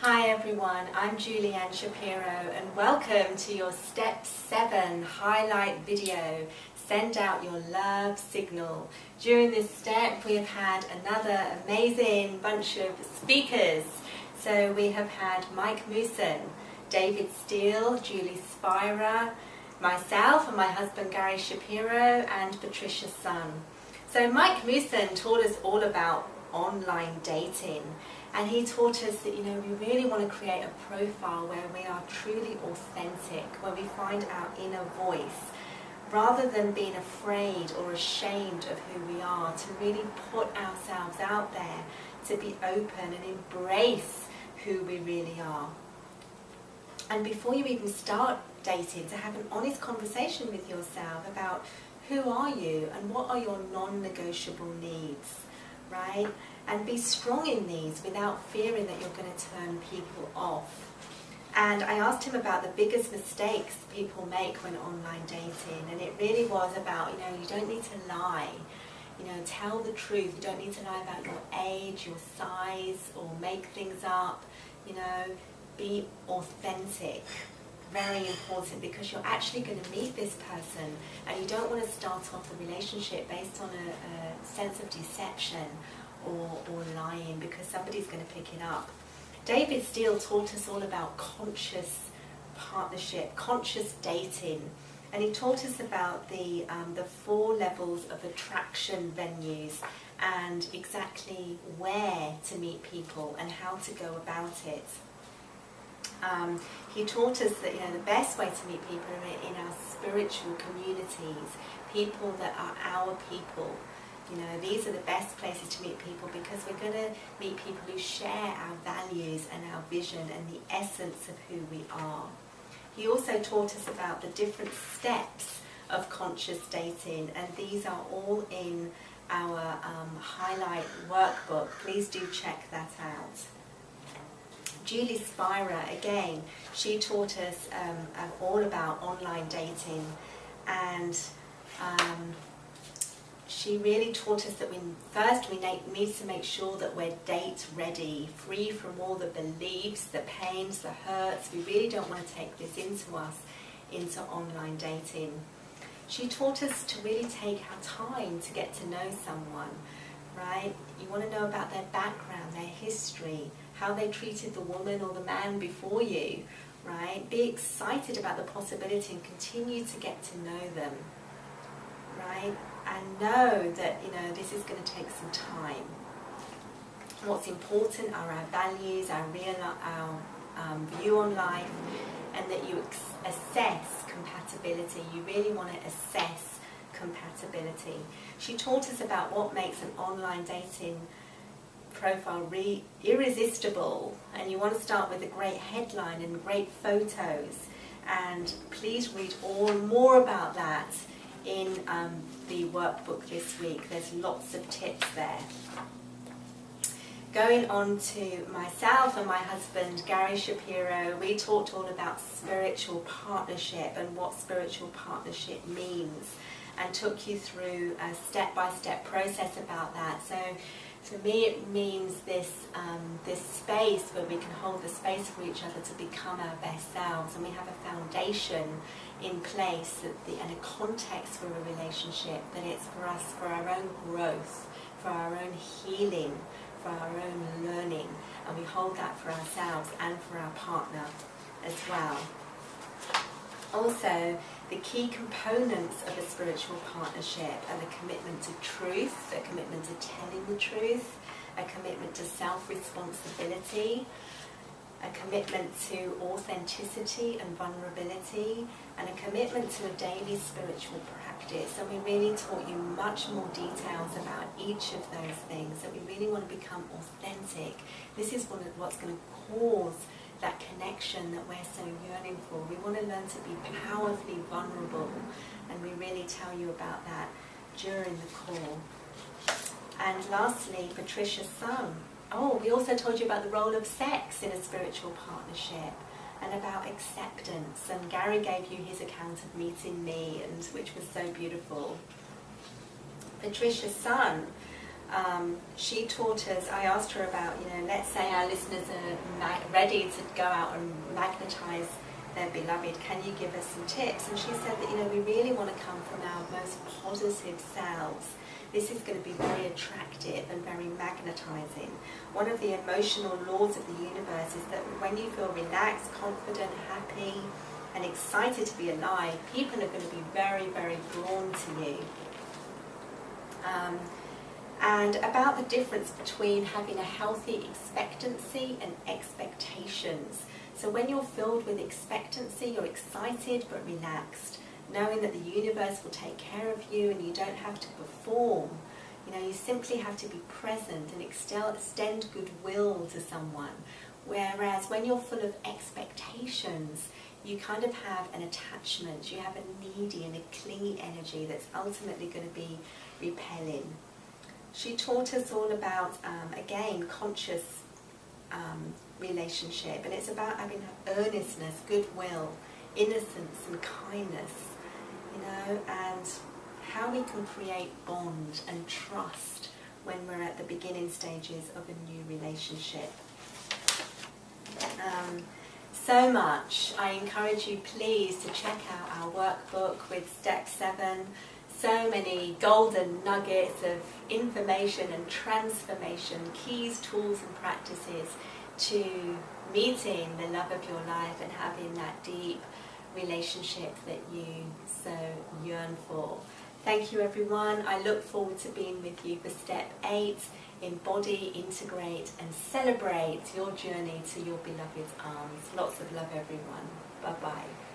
Hi everyone, I'm Julianne Shapiro and welcome to your Step 7 highlight video, Send Out Your Love Signal. During this step we have had another amazing bunch of speakers. So we have had Mike Mooson, David Steele, Julie Spira, myself and my husband Gary Shapiro and Patricia Sun. So Mike Mooson taught us all about online dating. And he taught us that, we really want to create a profile where we are truly authentic, where we find our inner voice, rather than being afraid or ashamed of who we are, to really put ourselves out there, to be open and embrace who we really are. And before you even start dating, to have an honest conversation with yourself about who are you and what are your non-negotiable needs, right? And be strong in these without fearing that you're going to turn people off. And I asked him about the biggest mistakes people make when online dating, and it really was about, you don't need to lie. Tell the truth. You don't need to lie about your age, your size, or make things up. Be authentic. Very important, because you're actually going to meet this person and you don't want to start off a relationship based on a sense of deception or lying, because somebody's going to pick it up. David Steele taught us all about conscious partnership, conscious dating, and he taught us about the 4 levels of attraction venues and exactly where to meet people and how to go about it. He taught us that the best way to meet people are in our spiritual communities, people that are our people. These are the best places to meet people, because we're going to meet people who share our values and our vision and the essence of who we are. He also taught us about the different steps of conscious dating, and these are all in our highlight workbook. Please do check that out. Julie Spira, again, she taught us all about online dating, and she really taught us that we need to make sure that we're date ready, free from all the beliefs, the pains, the hurts. We really don't want to take this into online dating. She taught us to really take our time to get to know someone, right? You want to know about their background, their history, how they treated the woman or the man before you, right? Be excited about the possibility and continue to get to know them, right? And know that, this is going to take some time. What's important are our values, our view on life, and that you assess compatibility. You really want to assess compatibility. She taught us about what makes an online dating profile irresistible, and you want to start with a great headline and great photos, and please read more about that in the workbook this week. There's lots of tips there. Going on to myself and my husband Gary Shapiro, we talked all about spiritual partnership and what spiritual partnership means, and took you through a step-by-step process about that. So for me it means this space where we can hold the space for each other to become our best selves, and we have a foundation in place and a context for a relationship, that it's for us, for our own growth, for our own healing, for our own learning, and we hold that for ourselves and for our partner as well. Also, the key components of a spiritual partnership are the commitment to truth, a commitment to telling the truth, a commitment to self-responsibility, a commitment to authenticity and vulnerability, and a commitment to a daily spiritual practice. And we really taught you much more details about each of those things, that we really want to become authentic. This is what's going to cause that connection that we're so yearning for. We want to learn to be powerfully vulnerable, and we really tell you about that during the call. And lastly, Patricia Sun. We also told you about the role of sex in a spiritual partnership and about acceptance. And Gary gave you his account of meeting me, which was so beautiful. Patricia Sun she taught us, I asked her about, let's say our listeners are ready to go out and magnetize their beloved, can you give us some tips? And she said that, we really want to come from our most positive selves. This is going to be very attractive and very magnetizing. One of the emotional laws of the universe is that when you feel relaxed, confident, happy, and excited to be alive, people are going to be very, very drawn to you. And about the difference between having a healthy expectancy and expectations. So when you're filled with expectancy, you're excited but relaxed, knowing that the universe will take care of you and you don't have to perform. You simply have to be present and extend goodwill to someone. Whereas when you're full of expectations, you kind of have an attachment, you have a needy and a clingy energy that's ultimately going to be repelling. She taught us all about, again, conscious relationship, and it's about having earnestness, goodwill, innocence and kindness, and how we can create bond and trust when we're at the beginning stages of a new relationship. So much. I encourage you please to check out our workbook with Step 7. So many golden nuggets of information and transformation, keys, tools and practices to meeting the love of your life and having that deep relationship that you so yearn for. Thank you everyone. I look forward to being with you for Step 8. Embody, integrate and celebrate your journey to your beloved's arms. Lots of love everyone. Bye bye.